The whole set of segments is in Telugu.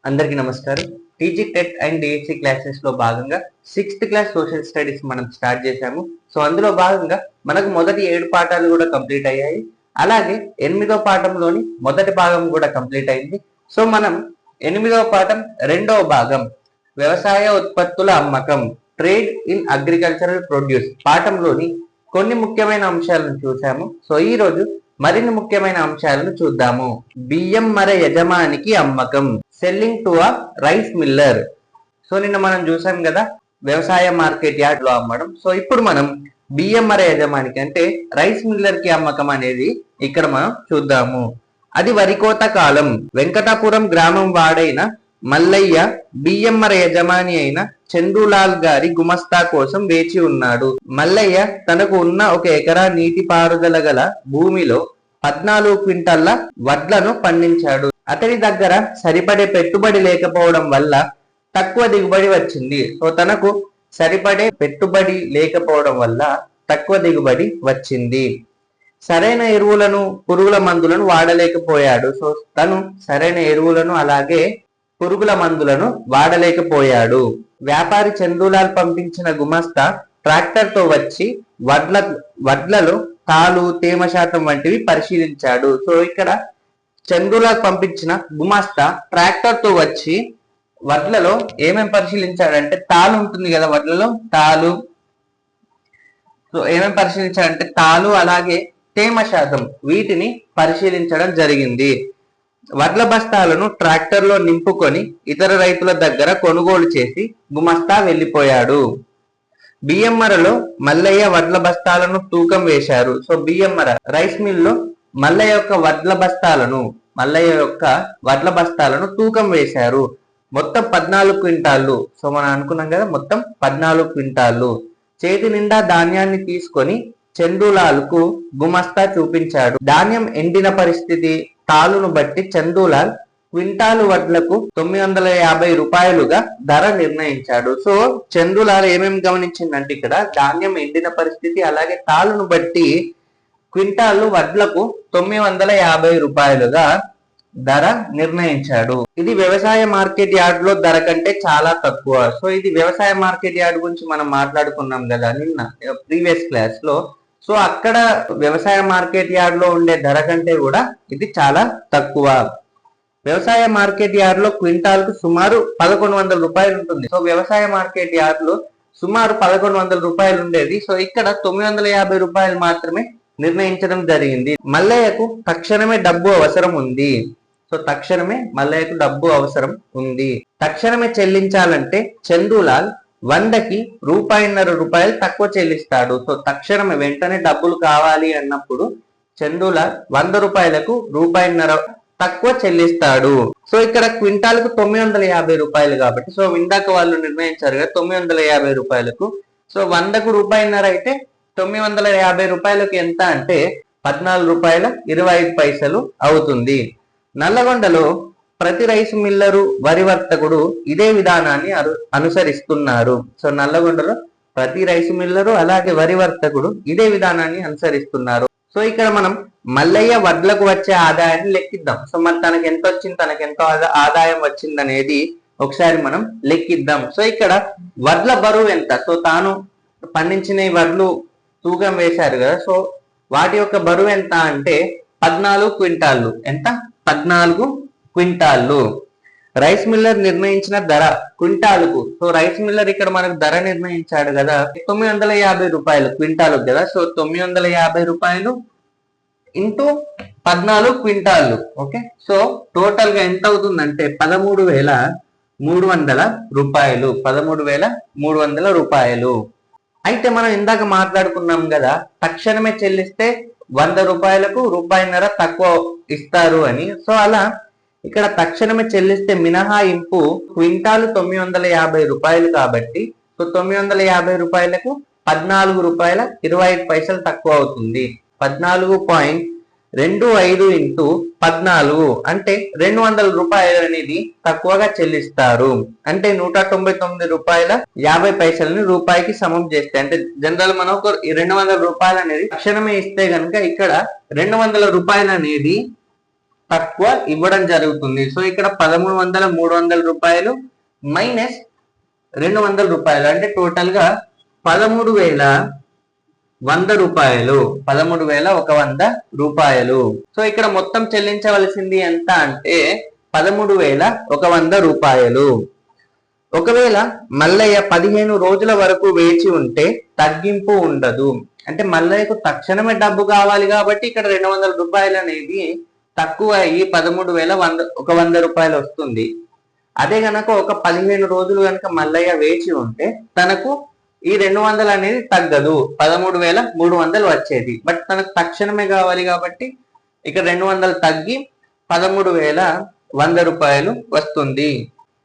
అందరికీ నమస్కారం. TG TET and DSC classes లో భాగంగా 6th క్లాస్ సోషల్ స్టడీస్ మనం స్టార్ట్ చేశాము. సో అందులో భాగంగా మనకు మొదటి 7 పాఠాలు కూడా కంప్లీట్ అయ్యాయి. అలాగే 8వ పాఠంలోని మొదటి భాగం కూడా కంప్లీట్ అయింది. సో మనం 8వ పాఠం 2వ భాగం వ్యవసాయ ఉత్పత్తుల అమ్మకం, ట్రేడ్ ఇన్ అగ్రికల్చరల్ ప్రొడ్యూస్ పాఠంలోని కొన్ని ముఖ్యమైన అంశాలను చూసాము. సో ఈ రోజు మరిన్ని ముఖ్యమైన అంశాలను చూద్దాము. బియ్యం మర యజమానికి అమ్మకం, selling to a rice Miller. So నిన్న మనం చూసాం కదా వ్యవసాయ మార్కెట్ యార్డ్ లో అమ్మడం. సో ఇప్పుడు మనం బియ్యం మర యజమానికి అంటే రైస్ మిల్లర్ కి అమ్మకం అనేది ఇక్కడ మనం చూద్దాము. అది వరికోత కాలం. వెంకటాపురం గ్రామం వాడైన మల్లయ్య బియ్యం మర యజమాని అయిన చందులాల్ గారి గుమస్తా కోసం వేచి ఉన్నాడు. మల్లయ్య తనకు ఉన్న 1 ఎకరా నీటి పారుదల గల భూమిలో 14 క్వింటాళ్ల వడ్లను పండించాడు. అతని దగ్గర సరిపడే పెట్టుబడి లేకపోవడం వల్ల తక్కువ దిగుబడి వచ్చింది. సో తనకు సరిపడే పెట్టుబడి లేకపోవడం వల్ల తక్కువ దిగుబడి వచ్చింది. సరైన ఎరువులను, పురుగుల మందులను వాడలేకపోయాడు. సో తను సరైన ఎరువులను అలాగే పురుగుల మందులను వాడలేకపోయాడు. వ్యాపారి చందులాల్ పంపించిన గుమస్తా ట్రాక్టర్ తో వచ్చి వడ్లలో తాలు, తేమ శాతం వంటివి పరిశీలించాడు. సో ఇక్కడ చందులాల్ పంపించిన గుమస్తా ట్రాక్టర్ తో వచ్చి వడ్లలో ఏమేమి పరిశీలించాడంటే తాలు ఉంటుంది కదా వడ్లలో తాలు. సో ఏమేమి పరిశీలించాడంటే తాలు అలాగే తేమ శాతం వీటిని పరిశీలించడం జరిగింది. వడ్ల బస్తాలను ట్రాక్టర్ లో నింపుకొని ఇతర రైతుల దగ్గర కొనుగోలు చేసి గుమస్తా వెళ్లిపోయాడు. బియ్యంమరలో మల్లయ్య వడ్ల బస్తాలను తూకం వేశారు. సో బియ్యంమర రైస్ మిల్ లో మల్లయ్య యొక్క వడ్ల బస్తాలను తూకం వేశారు. మొత్తం 14 క్వింటాళ్ళు. సో మనం అనుకున్నాం కదా మొత్తం 14 క్వింటాళ్ళు. చేతి నిండా ధాన్యాన్ని తీసుకొని చందులాల్కు గుమస్తా చూపించాడు. ధాన్యం ఎండిన పరిస్థితి, తాలును బట్టి చందులాల్ క్వింటాలు వడ్లకు 950 రూపాయలుగా ధర నిర్ణయించాడు. సో చందులాల్ ఏమేమి గమనించిందంటే ఇక్కడ ధాన్యం ఎండిన పరిస్థితి అలాగే తాలును బట్టి క్వింటాలు వడ్లకు 950 రూపాయలుగా ధర నిర్ణయించాడు. ఇది వ్యవసాయ మార్కెట్ యార్డ్ లో ధర కంటే చాలా తక్కువ. సో ఇది వ్యవసాయ మార్కెట్ యార్డ్ గురించి మనం మాట్లాడుకున్నాం కదా నిన్న ప్రీవియస్ క్లాస్ లో. సో అక్కడ వ్యవసాయ మార్కెట్ యార్డ్ లో ఉండే ధర కంటే కూడా ఇది చాలా తక్కువ. వ్యవసాయ మార్కెట్ యార్డ్ లో క్వింటాల్ కు సుమారు 1100 రూపాయలు ఉంటుంది. సో వ్యవసాయ మార్కెట్ యార్డ్ లో సుమారు 1100 రూపాయలు ఉండేది. సో ఇక్కడ 950 రూపాయలు మాత్రమే నిర్ణయించడం జరిగింది. మల్లయ్యకు తక్షణమే డబ్బు అవసరం ఉంది. సో తక్షణమే మల్లయ్యకు డబ్బు అవసరం ఉంది. తక్షణమే చెల్లించాలంటే చందులాల్ 100కి ₹1.50 తక్కువ చెల్లిస్తాడు. సో తక్షణమే వెంటనే డబ్బులు కావాలి అన్నప్పుడు చందులాల్ 100 రూపాయలకు ₹1.50 తక్కువ చెల్లిస్తాడు. సో ఇక్కడ క్వింటాల్ కు 950 రూపాయలు కాబట్టి సో ఇందాక వాళ్ళు నిర్ణయించారు కదా 950 రూపాయలకు. సో 100కు ₹1.50 అయితే 950 రూపాయలకు ఎంత అంటే ₹14.25 అవుతుంది. నల్లగొండలో ప్రతి రైస్ మిల్లరు, వరి వర్తకుడు ఇదే విధానాన్ని అనుసరిస్తున్నారు. సో నల్లగొండలో ప్రతి రైస్ మిల్లరు అలాగే వరి వర్తకుడు ఇదే విధానాన్ని అనుసరిస్తున్నారు. సో ఇక్కడ మనం మల్లయ్య వడ్లకు వచ్చే ఆదాయాన్ని లెక్కిద్దాం. సో మరి తనకి ఎంత వచ్చింది, తనకి ఎంత ఆదాయం వచ్చింది అనేది ఒకసారి మనం లెక్కిద్దాం. సో ఇక్కడ వడ్ల బరువు ఎంత, సో తాను పండించిన వడ్లు తూకం వేశారు కదా. సో వాటి యొక్క బరువు ఎంత అంటే 14 క్వింటాళ్ళు. ఎంత? 14 క్వింటాళ్ళు. రైస్ మిల్లర్ నిర్ణయించిన ధర క్వింటాలుకు. సో రైస్ మిల్లర్ ఇక్కడ మనకు ధర నిర్ణయించాడు కదా 950 రూపాయలు క్వింటాలు కదా. సో 950 రూపాయలు ఇంటూ 14 క్వింటాళ్ళు. ఓకే. సో టోటల్ గా ఎంత అవుతుందంటే 13,300 రూపాయలు. 13,300 రూపాయలు. అయితే మనం ఇందాక మాట్లాడుకున్నాం కదా తక్షణమే చెల్లిస్తే 100 రూపాయలకు ₹1.50 తక్కువ ఇస్తారు అని. సో అలా ఇక్కడ తక్షణమే చెల్లిస్తే మినహాయింపు క్వింటాలు 950 రూపాయలు కాబట్టి సో 950 రూపాయలకు ₹14.25 తక్కువ అవుతుంది. 14.25 ఇంటూ 14 అంటే 200 రూపాయలు అనేది తక్కువగా చెల్లిస్తారు. అంటే ₹199.50 రూపాయికి సమం చేస్తే అంటే జనరల్ మనం ఒక 200 రూపాయలు అనేది తక్షణమే ఇస్తే గనుక ఇక్కడ 200 రూపాయలు అనేది తక్కువ ఇవ్వడం జరుగుతుంది. సో ఇక్కడ 1300 300 రూపాయలు మైనస్ 200 రూపాయలు అంటే టోటల్ గా 13,100 రూపాయలు, 13,100 రూపాయలు. సో ఇక్కడ మొత్తం చెల్లించవలసింది ఎంత అంటే 13,100 రూపాయలు. ఒకవేళ మల్లయ్య 15 రోజుల వరకు వేచి ఉంటే తగ్గింపు ఉండదు. అంటే మల్లయ్యకు తక్షణమే డబ్బు కావాలి కాబట్టి ఇక్కడ 200 రూపాయలు అనేది తక్కువ అయ్యి 13,100 రూపాయలు వస్తుంది. అదే గనక ఒక 15 రోజులు కనుక మల్లయ్య వేచి ఉంటే తనకు ఈ 200 అనేది తగ్గదు, 13,300 వచ్చేది. బట్ తనకు తక్షణమే కావాలి కాబట్టి ఇక్కడ 200 తగ్గి 13,100 రూపాయలు వస్తుంది.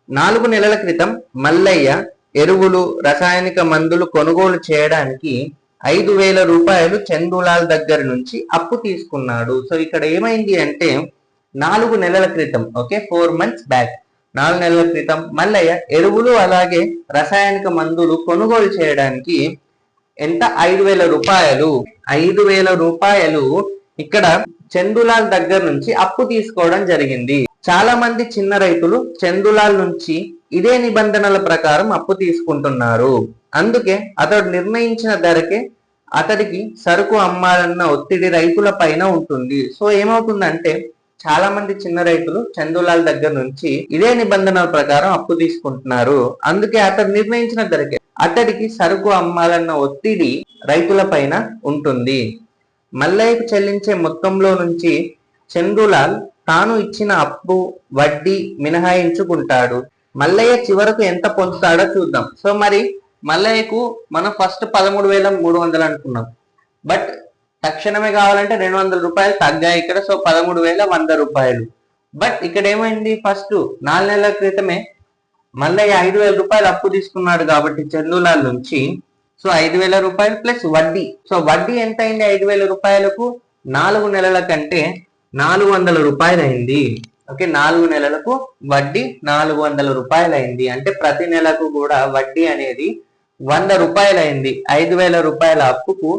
4 నెలల క్రితం మల్లయ్య ఎరువులు, రసాయనిక మందులు కొనుగోలు చేయడానికి 5,000 రూపాయలు చందులాల్ దగ్గర నుంచి అప్పు తీసుకున్నాడు. సో ఇక్కడ ఏమైంది అంటే 4 నెలల క్రితం, ఓకే, 4 months బ్యాక్, 4 నెలల క్రితం మల్లయ్య ఎరువులు అలాగే రసాయనిక మందులు కొనుగోలు చేయడానికి ఎంత 5,000 రూపాయలు, 5,000 రూపాయలు ఇక్కడ చందులాల్ దగ్గర నుంచి అప్పు తీసుకోవడం జరిగింది. చాలా మంది చిన్న రైతులు చందులాల్ నుంచి ఇదే నిబంధనల ప్రకారం అప్పు తీసుకుంటున్నారు. అందుకే అతడు నిర్ణయించిన ధరకే అతడికి సరుకు అమ్మాలన్న ఒత్తిడి రైతుల పైన ఉంటుంది. సో ఏమవుతుందంటే చాలా మంది చిన్న రైతులు చందులాల్ దగ్గర నుంచి ఇదే నిబంధనల ప్రకారం అప్పు తీసుకుంటున్నారు. అందుకే అతడు నిర్ణయించిన ధరకే అతడికి సరుకు అమ్మాలన్న ఒత్తిడి రైతుల పైన ఉంటుంది. మల్లయ్యకు చెల్లించే మొత్తంలో నుంచి చందులాల్ తాను ఇచ్చిన అప్పు వడ్డీ మినహాయించుకుంటాడు. మల్లయ్య చివరకు ఎంత పొందుతాడో చూద్దాం. సో మరి మల్లయ్యకు మనం ఫస్ట్ 13,300 అనుకున్నాం, బట్ తక్షణమే కావాలంటే 200 రూపాయలు తగ్గాయి ఇక్కడ. సో 13,100 రూపాయలు. బట్ ఇక్కడ ఏమైంది, ఫస్ట్ 4 నెలల క్రితమే మల్లయ్య 5,000 రూపాయలు అప్పు తీసుకున్నాడు కాబట్టి చందులాల్ నుంచి. సో 5,000 రూపాయలు ప్లస్ వడ్డీ. సో వడ్డీ ఎంత అయింది 5,000 రూపాయలకు? 4 నెలల కంటే 400 రూపాయలు అయింది. ఓకే, 4 నెలలకు వడ్డీ 400 రూపాయలు అయింది. అంటే ప్రతి నెలకు కూడా వడ్డీ అనేది 100 రూపాయలు అయింది. 5,000 రూపాయల అప్పుకు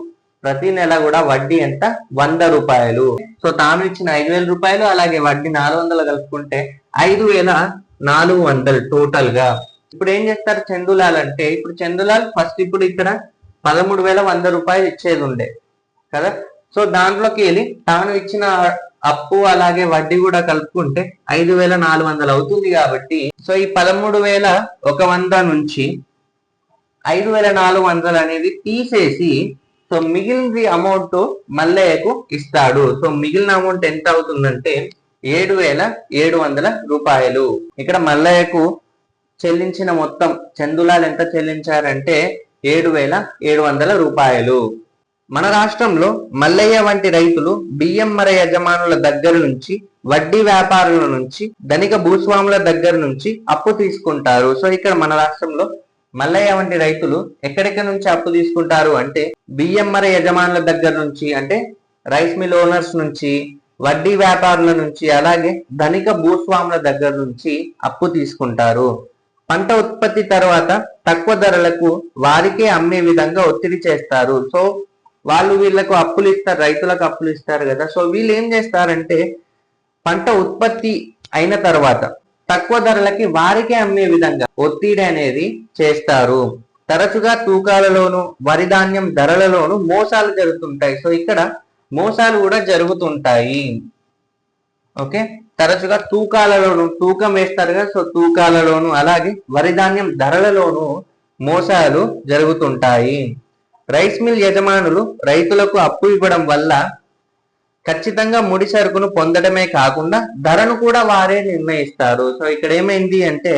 ప్రతి నెల కూడా వడ్డీ ఎంత? 100 రూపాయలు. సో తాను ఇచ్చిన 5,000 రూపాయలు అలాగే వడ్డీ 400 కలుపుకుంటే 5,400 టోటల్ గా. ఇప్పుడు ఏం చేస్తారు చందులాల్ అంటే, ఇప్పుడు చందులాల్ ఫస్ట్ ఇప్పుడు ఇక్కడ 13,100 రూపాయలు ఇచ్చేది ఉండే కదా. సో దాంట్లోకి వెళ్ళి తాను ఇచ్చిన అప్పు అలాగే వడ్డీ కూడా కలుపుకుంటే 5,400 అవుతుంది కాబట్టి సో ఈ 13,100 నుంచి 5,400 అనేది తీసేసి సో మిగిలిన అమౌంట్ మల్లయ్యకు ఇస్తాడు. సో మిగిలిన అమౌంట్ ఎంత అవుతుందంటే 7,700 రూపాయలు. ఇక్కడ మల్లయ్యకు చెల్లించిన మొత్తం చందులాల్ ఎంత చెల్లించారంటే 7,700 రూపాయలు. మన రాష్ట్రంలో మల్లయ్య వంటి రైతులు బియ్యం మర యజమానుల దగ్గర నుంచి, వడ్డీ వ్యాపారుల నుంచి, ధనిక భూస్వాముల దగ్గర నుంచి అప్పు తీసుకుంటారు. సో ఇక్కడ మన రాష్ట్రంలో మల్లయ్య వంటి రైతులు ఎక్కడెక్కడ నుంచి అప్పు తీసుకుంటారు అంటే బియ్యం మర యజమానుల దగ్గర నుంచి, అంటే రైస్ మిల్ ఓనర్స్ నుంచి, వడ్డీ వ్యాపారుల నుంచి, అలాగే ధనిక భూస్వాముల దగ్గర నుంచి అప్పు తీసుకుంటారు. పంట ఉత్పత్తి తర్వాత తక్కువ ధరలకు వారికే అమ్మే విధంగా ఒత్తిడి చేస్తారు. సో వాళ్ళు వీళ్ళకు అప్పులు ఇస్తారు, రైతులకు అప్పులు ఇస్తారు కదా. సో వీళ్ళు ఏం చేస్తారంటే పంట ఉత్పత్తి అయిన తర్వాత తక్కువ ధరలకి వారికే అమ్మే విధంగా ఒత్తిడి అనేది చేస్తారు. తరచుగా తూకాలలోను, వరి ధాన్యం ధరలలోను మోసాలు జరుగుతుంటాయి. సో ఇక్కడ మోసాలు కూడా జరుగుతుంటాయి. ఓకే, తరచుగా తూకాలలోను, తూకం వేస్తారు కదా, సో తూకాలలోను అలాగే వరి ధాన్యం ధరలలోను మోసాలు జరుగుతుంటాయి. రైస్ మిల్ యజమానులు రైతులకు అప్పు ఇవ్వడం వల్ల ఖచ్చితంగా ముడి సరుకును పొందడమే కాకుండా ధరను కూడా వారే నిర్ణయిస్తారు. సో ఇక్కడ ఏమైంది అంటే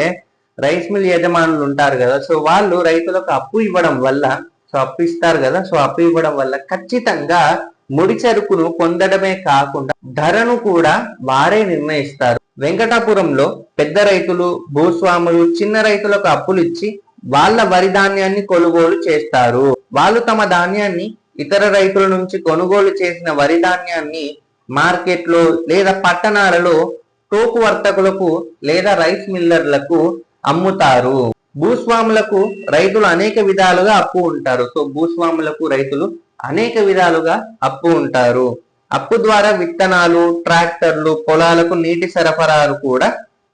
రైస్ మిల్ యజమానులు ఉంటారు కదా, సో వాళ్ళు రైతులకు అప్పు ఇవ్వడం వల్ల, సో అప్పు ఇస్తారు కదా, సో అప్పు ఇవ్వడం వల్ల ఖచ్చితంగా ముడి సరుకును పొందడమే కాకుండా ధరను కూడా వారే నిర్ణయిస్తారు. వెంకటాపురంలో పెద్ద రైతులు, భూస్వాములు చిన్న రైతులకు అప్పులు ఇచ్చి వాళ్ళ వరి ధాన్యాన్ని కొనుగోలు చేస్తారు. వాళ్ళు తమ ధాన్యాన్ని ఇతర రైతుల నుంచి కొనుగోలు చేసిన వరి ధాన్యాన్ని మార్కెట్లో లేదా పట్టణాలలో తోపు వర్తకులకు లేదా రైస్ మిల్లర్లకు అమ్ముతారు. భూస్వాములకు రైతులు అనేక విధాలుగా అప్పు ఉంటారు. సో భూస్వాములకు రైతులు అనేక విధాలుగా అప్పు ఉంటారు. అప్పు ద్వారా విత్తనాలు, ట్రాక్టర్లు, పొలాలకు నీటి సరఫరాలు కూడా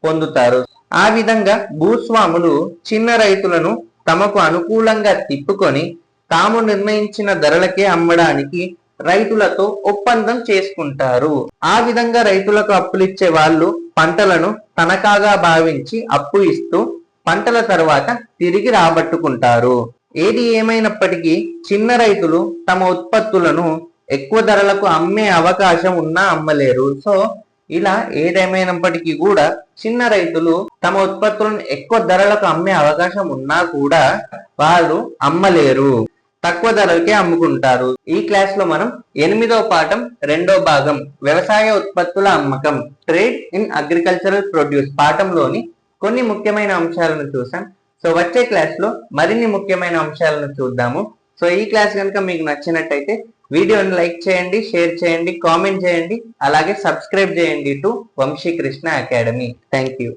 పొందుతారు. ఆ విధంగా భూస్వాములు చిన్న రైతులను తమకు అనుకూలంగా తిప్పుకొని తాము నిర్ణయించిన ధరలకే అమ్మడానికి రైతులతో ఒప్పందం చేసుకుంటారు. ఆ విధంగా రైతులకు అప్పులిచ్చే వాళ్ళు పంటలను తనఖాగా భావించి అప్పు ఇస్తూ పంటల తర్వాత తిరిగి రాబట్టుకుంటారు. ఏది ఏమైనప్పటికీ చిన్న రైతులు తమ ఉత్పత్తులను ఎక్కువ ధరలకు అమ్మే అవకాశం ఉన్నా అమ్మలేరు. సో ఇలా ఏదేమైనప్పటికీ కూడా చిన్న రైతులు తమ ఉత్పత్తులను ఎక్కువ ధరలకు అమ్మే అవకాశం ఉన్నా కూడా వాళ్ళు అమ్మలేరు, తక్కువ ధరలకే అమ్ముకుంటారు. ఈ క్లాస్ లో మనం 8వ పాఠం 2వ భాగం వ్యవసాయ ఉత్పత్తుల అమ్మకం, ట్రేడ్ ఇన్ అగ్రికల్చరల్ ప్రొడ్యూస్ పాఠంలోని కొన్ని ముఖ్యమైన అంశాలను చూసాం. సో వచ్చే క్లాస్ లో మరిన్ని ముఖ్యమైన అంశాలను చూద్దాము. సో ఈ క్లాస్ కనుక మీకు నచ్చినట్టయితే వీడియోని లైక్ చేయండి, షేర్ చేయండి, కామెంట్ చేయండి, అలాగే సబ్స్క్రైబ్ చేయండి to Vamshi Krishna Academy. Thank you.